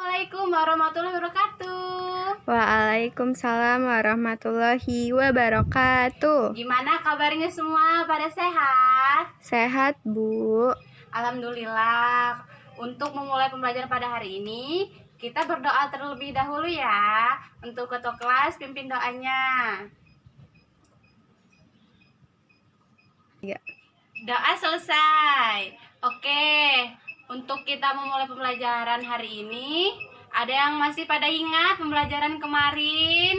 Assalamualaikum warahmatullahi wabarakatuh. Waalaikumsalam warahmatullahi wabarakatuh. Gimana kabarnya semua? Pada sehat? Sehat, Bu. Alhamdulillah. Untuk memulai pembelajaran pada hari ini, kita berdoa terlebih dahulu ya. Untuk ketua kelas, pimpin doanya. Ya. Doa selesai. Oke, untuk kita memulai pembelajaran hari ini, ada yang masih pada ingat pembelajaran kemarin?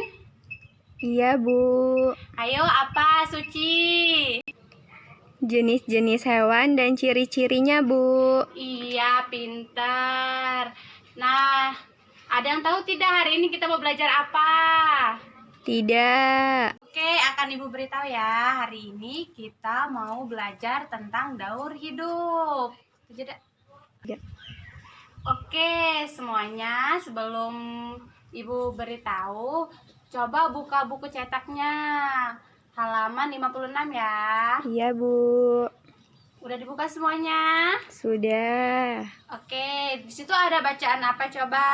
Iya, Bu. Ayo, apa, Suci? Jenis-jenis hewan dan ciri-cirinya, Bu. Iya, pintar. Nah, ada yang tahu tidak hari ini kita mau belajar apa? Tidak. Oke, akan Ibu beritahu ya. Hari ini kita mau belajar tentang daur hidup. Tidak? Ya. Oke, semuanya sebelum Ibu beritahu, coba buka buku cetaknya. Halaman 56 ya. Iya, Bu. Udah dibuka semuanya? Sudah. Oke, di situ ada bacaan apa coba?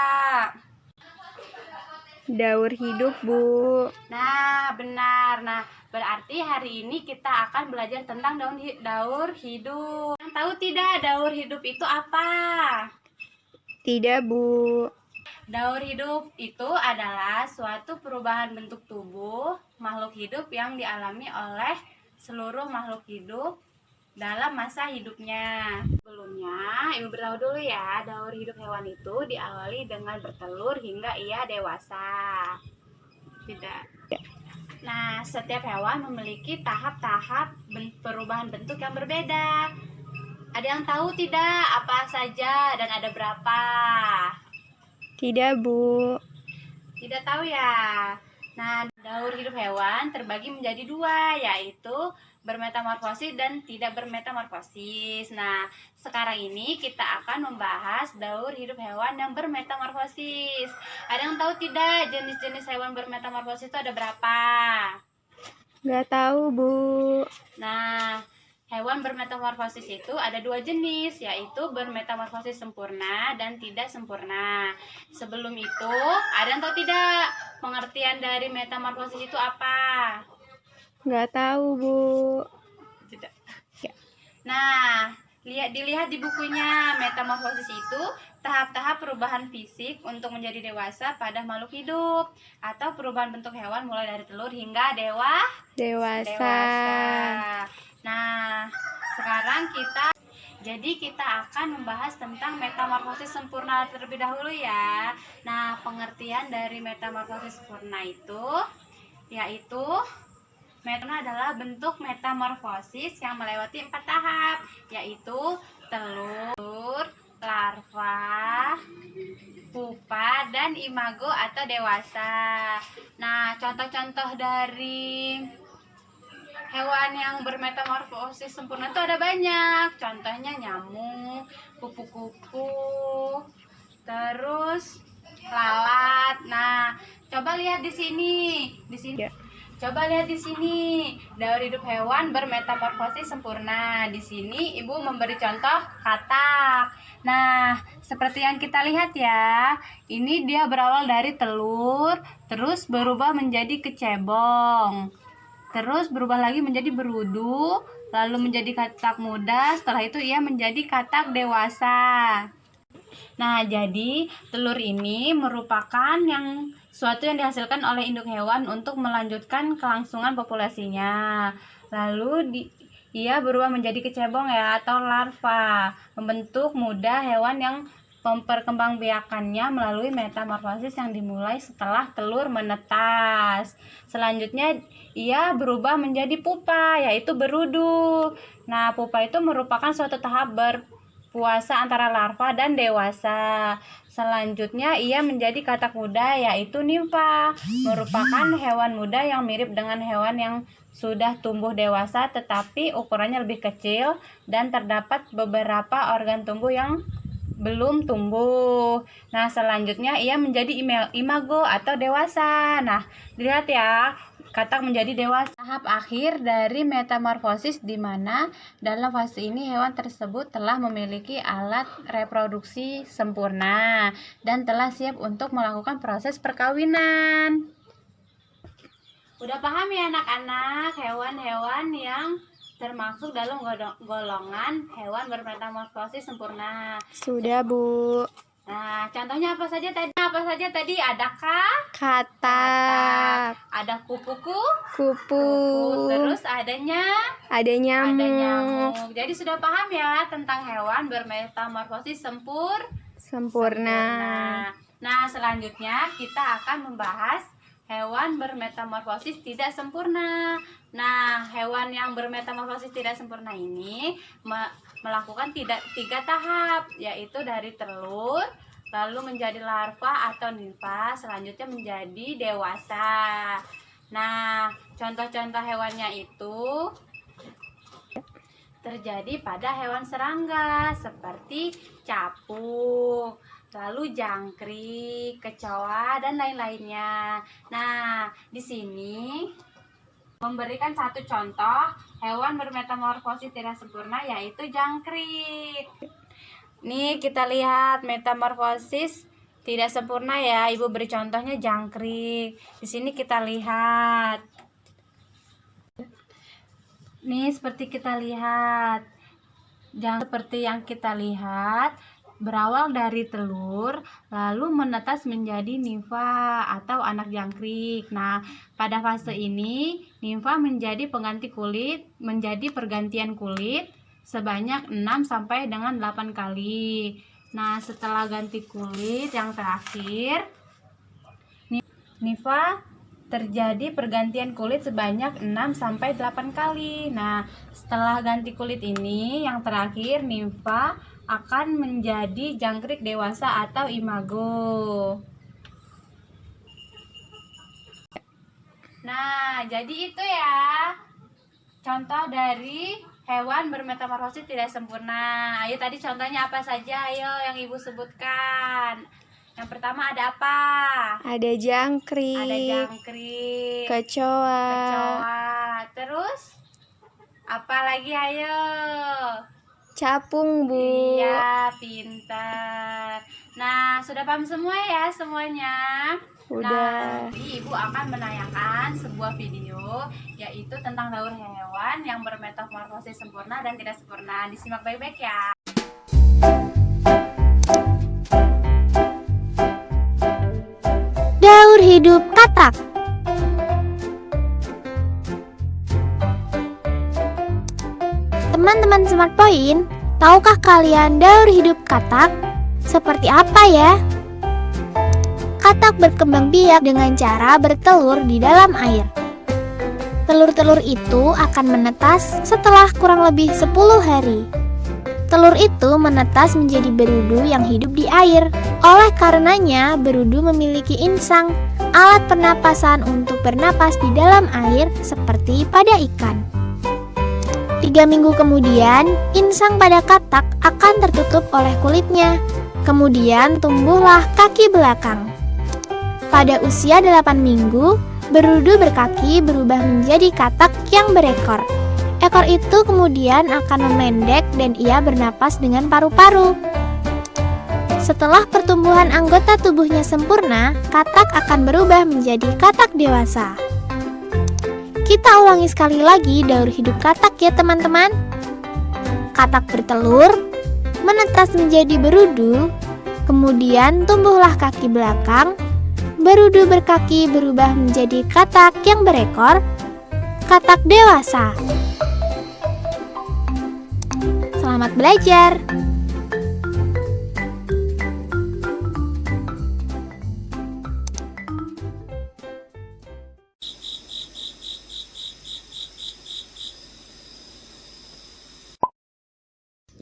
Daur hidup, Bu. Nah, benar. Nah, berarti hari ini kita akan belajar tentang daur hidup. Yang tahu tidak daur hidup itu apa? Tidak, Bu. Daur hidup itu adalah suatu perubahan bentuk tubuh makhluk hidup yang dialami oleh seluruh makhluk hidup dalam masa hidupnya. Sebelumnya, Ibu beritahu dulu ya, daur hidup hewan itu diawali dengan bertelur hingga ia dewasa. Tidak. Nah, setiap hewan memiliki tahap-tahap perubahan bentuk yang berbeda. Ada yang tahu tidak apa saja dan ada berapa? Tidak, Bu. Tidak tahu ya. Nah, daur hidup hewan terbagi menjadi dua, yaitu bermetamorfosis dan tidak bermetamorfosis. Nah, sekarang ini kita akan membahas daur hidup hewan yang bermetamorfosis. Ada yang tahu tidak jenis-jenis hewan bermetamorfosis itu ada berapa? Nggak tahu, Bu. Nah, hewan bermetamorfosis itu ada dua jenis, yaitu bermetamorfosis sempurna dan tidak sempurna. Sebelum itu, ada yang tahu tidak pengertian dari metamorfosis itu apa? Nggak tahu, Bu. Tidak. Ya. Nah, dilihat di bukunya, metamorfosis itu tahap-tahap perubahan fisik untuk menjadi dewasa pada makhluk hidup atau perubahan bentuk hewan mulai dari telur hingga dewasa. Nah, sekarang kita akan membahas tentang metamorfosis sempurna terlebih dahulu ya. Nah, pengertian dari metamorfosis sempurna itu yaitu adalah bentuk metamorfosis yang melewati 4 tahap, yaitu telur, larva, pupa, dan imago atau dewasa. Nah, contoh-contoh dari hewan yang bermetamorfosis sempurna itu ada banyak. Contohnya nyamuk, kupu-kupu, terus lalat. Nah, coba lihat di sini. Ya. Coba lihat di sini. Daur hidup hewan bermetamorfosis sempurna. Di sini Ibu memberi contoh katak. Nah, seperti yang kita lihat ya. Ini dia berawal dari telur, terus berubah menjadi kecebong. Terus berubah lagi menjadi berudu, lalu menjadi katak muda, setelah itu ia menjadi katak dewasa. Nah, jadi telur ini merupakan suatu yang dihasilkan oleh induk hewan untuk melanjutkan kelangsungan populasinya. Lalu ia berubah menjadi kecebong ya atau larva, membentuk muda hewan yang memperkembangbiakannya melalui metamorfosis yang dimulai setelah telur menetas. Selanjutnya ia berubah menjadi pupa, yaitu berudu. Nah, pupa itu merupakan suatu tahap berpuasa antara larva dan dewasa. Selanjutnya ia menjadi katak muda, yaitu nimfa, merupakan hewan muda yang mirip dengan hewan yang sudah tumbuh dewasa tetapi ukurannya lebih kecil dan terdapat beberapa organ tubuh yang belum tumbuh. Nah, selanjutnya ia menjadi imago atau dewasa. Nah, lihat ya, katak menjadi dewasa. Tahap akhir dari metamorfosis di mana dalam fase ini hewan tersebut telah memiliki alat reproduksi sempurna dan telah siap untuk melakukan proses perkawinan. Udah paham ya anak-anak hewan-hewan yang termasuk dalam golongan hewan bermetamorfosis sempurna? Sudah, Bu. Nah, contohnya apa saja tadi? Ada Katak, ada kupu-kupu, kupu, terus ada ada nyamuk. nyamuk. Jadi sudah paham ya tentang hewan bermetamorfosis Sempurna. Nah, selanjutnya kita akan membahas hewan bermetamorfosis tidak sempurna. Nah, hewan yang bermetamorfosis tidak sempurna ini melakukan tiga tahap, yaitu dari telur, lalu menjadi larva atau nimfa, selanjutnya menjadi dewasa. Nah, contoh-contoh hewannya itu terjadi pada hewan serangga seperti capung, lalu jangkrik, kecoa, dan lain-lainnya. Nah, di sini memberikan satu contoh hewan bermetamorfosis tidak sempurna, yaitu jangkrik. Nih kita lihat metamorfosis tidak sempurna ya. Ibu beri contohnya jangkrik. Di sini kita lihat. Nih seperti yang kita lihat berawal dari telur lalu menetas menjadi nimfa atau anak jangkrik. Nah, pada fase ini nimfa menjadi pergantian kulit sebanyak 6 sampai dengan 8 kali. Nah, setelah ganti kulit yang terakhir nimfa terjadi pergantian kulit sebanyak 6 sampai 8 kali. Nah, setelah ganti kulit ini yang terakhir nimfa akan menjadi jangkrik dewasa atau imago. Nah, jadi itu ya contoh dari hewan bermetamorfosis tidak sempurna. Ayo tadi contohnya apa saja? Ayo yang ibu sebutkan. Yang pertama ada apa? Ada jangkrik. Ada jangkrik. Kecoa. Terus apa lagi? Ayo. Capung, Bu. Iya, pintar. Nah, sudah paham semua ya semuanya? Udah. Nah, jadi ibu akan menayangkan sebuah video yaitu tentang daur hewan yang bermetamorfosis sempurna dan tidak sempurna. Disimak baik-baik ya. Daur hidup katak. Teman-teman Smart Point, tahukah kalian daur hidup katak seperti apa ya? Katak berkembang biak dengan cara bertelur di dalam air. Telur-telur itu akan menetas setelah kurang lebih 10 hari. Telur itu menetas menjadi berudu yang hidup di air. Oleh karenanya, berudu memiliki insang, alat pernapasan untuk bernapas di dalam air seperti pada ikan. 3 minggu kemudian, insang pada katak akan tertutup oleh kulitnya. Kemudian tumbuhlah kaki belakang. Pada usia 8 minggu, berudu berkaki berubah menjadi katak yang berekor. Ekor itu kemudian akan memendek dan ia bernapas dengan paru-paru. Setelah pertumbuhan anggota tubuhnya sempurna, katak akan berubah menjadi katak dewasa. Kita ulangi sekali lagi daur hidup katak ya teman-teman. Katak bertelur, menetas menjadi berudu, kemudian tumbuhlah kaki belakang, berudu berkaki berubah menjadi katak yang berekor, katak dewasa. Selamat belajar!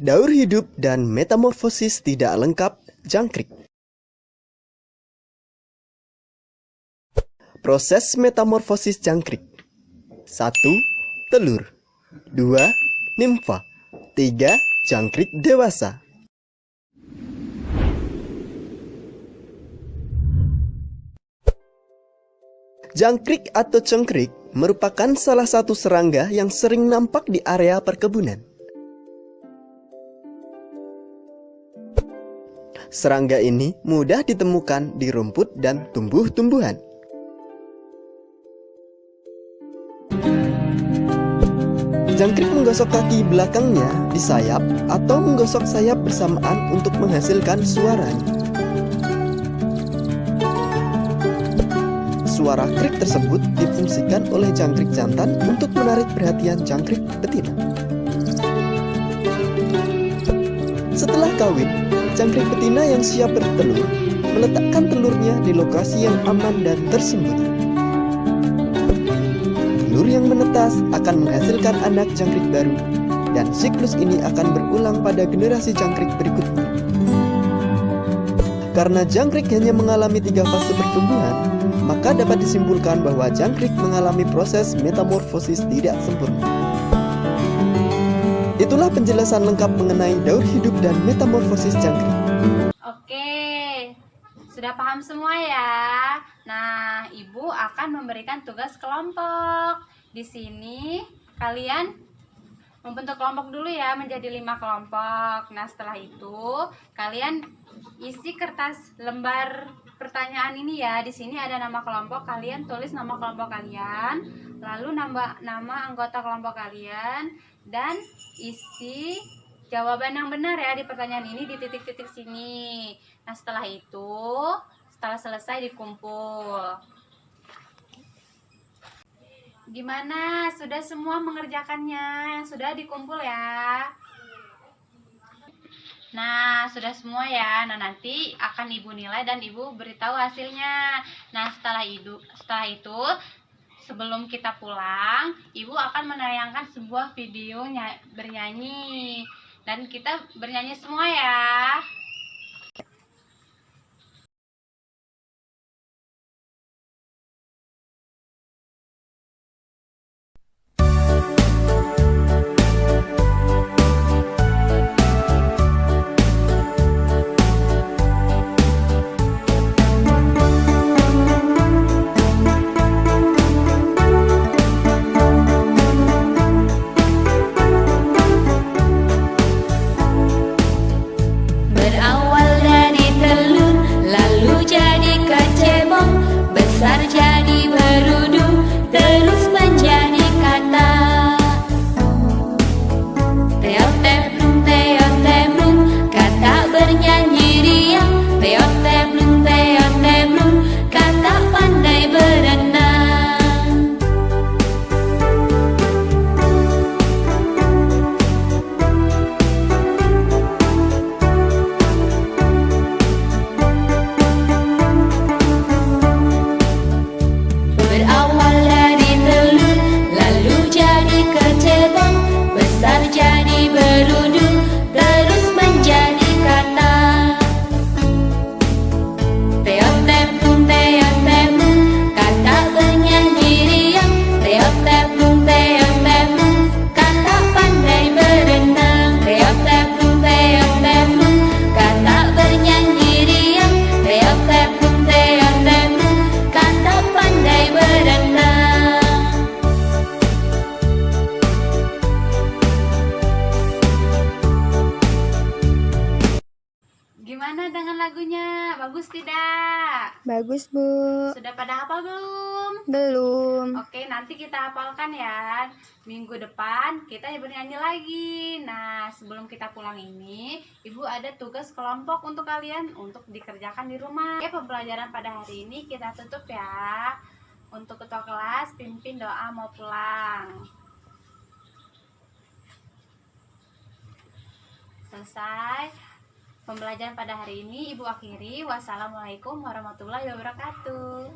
Daur hidup dan metamorfosis tidak lengkap jangkrik. Proses metamorfosis jangkrik. 1. Telur. 2. Nimfa. 3. Jangkrik dewasa. Jangkrik atau cengkrik merupakan salah satu serangga yang sering nampak di area perkebunan. Serangga ini mudah ditemukan di rumput dan tumbuh-tumbuhan. Jangkrik menggosok kaki belakangnya di sayap atau menggosok sayap bersamaan untuk menghasilkan suaranya. Suara krik tersebut difungsikan oleh jangkrik jantan untuk menarik perhatian jangkrik betina. Setelah kawin, jangkrik betina yang siap bertelur meletakkan telurnya di lokasi yang aman dan tersembunyi. Telur yang menetas akan menghasilkan anak jangkrik baru, dan siklus ini akan berulang pada generasi jangkrik berikutnya. Karena jangkrik hanya mengalami 3 fase pertumbuhan, maka dapat disimpulkan bahwa jangkrik mengalami proses metamorfosis tidak sempurna. Itulah penjelasan lengkap mengenai daur hidup dan metamorfosis jangkrik. Oke, sudah paham semua ya? Nah, Ibu akan memberikan tugas kelompok. Di sini kalian membentuk kelompok dulu ya, menjadi 5 kelompok. Nah, setelah itu kalian isi kertas lembar pertanyaan ini ya. Di sini ada nama kelompok, kalian tulis nama kelompok kalian, lalu nama anggota kelompok kalian, dan isi jawaban yang benar ya di pertanyaan ini di titik-titik sini. Nah, setelah itu, setelah selesai dikumpul. Gimana? Sudah semua mengerjakannya? Yang sudah dikumpul ya? Nah, sudah semua ya. Nah, nanti akan Ibu nilai dan Ibu beritahu hasilnya. Nah, setelah itu sebelum kita pulang, Ibu akan menayangkan sebuah video bernyanyi. Dan kita bernyanyi semua ya. Berawal dari telur, lalu jadi kecebong, besar jadi berudu, terus menjadi kata. Teoteplum, teoteplum, kata bernyanyi riang. Teoteplum, teoteplum, kata pandai berenang. Berawal dari telur, lalu jadi kecebong, besar jadi berudu, terus menjadi kata. Teoteplum, teoteplum, kata bernyanyi riang. Teoteplum, teoteplum, kata pandai berenang. Teoteplum, teoteplum, kata bernyanyi riang. Teoteplum, teoteplum, kata pandai berenang. Gimana dengan lagunya? Bagus tidak? Bagus, Bu. Sudah pada hafal belum? Belum. Oke, nanti kita hafalkan ya. Minggu depan kita bernyanyi lagi. Nah, sebelum kita pulang ini, Ibu ada tugas kelompok untuk kalian untuk dikerjakan di rumah. Oke, pembelajaran pada hari ini kita tutup ya. Untuk ketua kelas, pimpin doa mau pulang. Selesai pembelajaran pada hari ini, Ibu akhiri. Wassalamualaikum warahmatullahi wabarakatuh.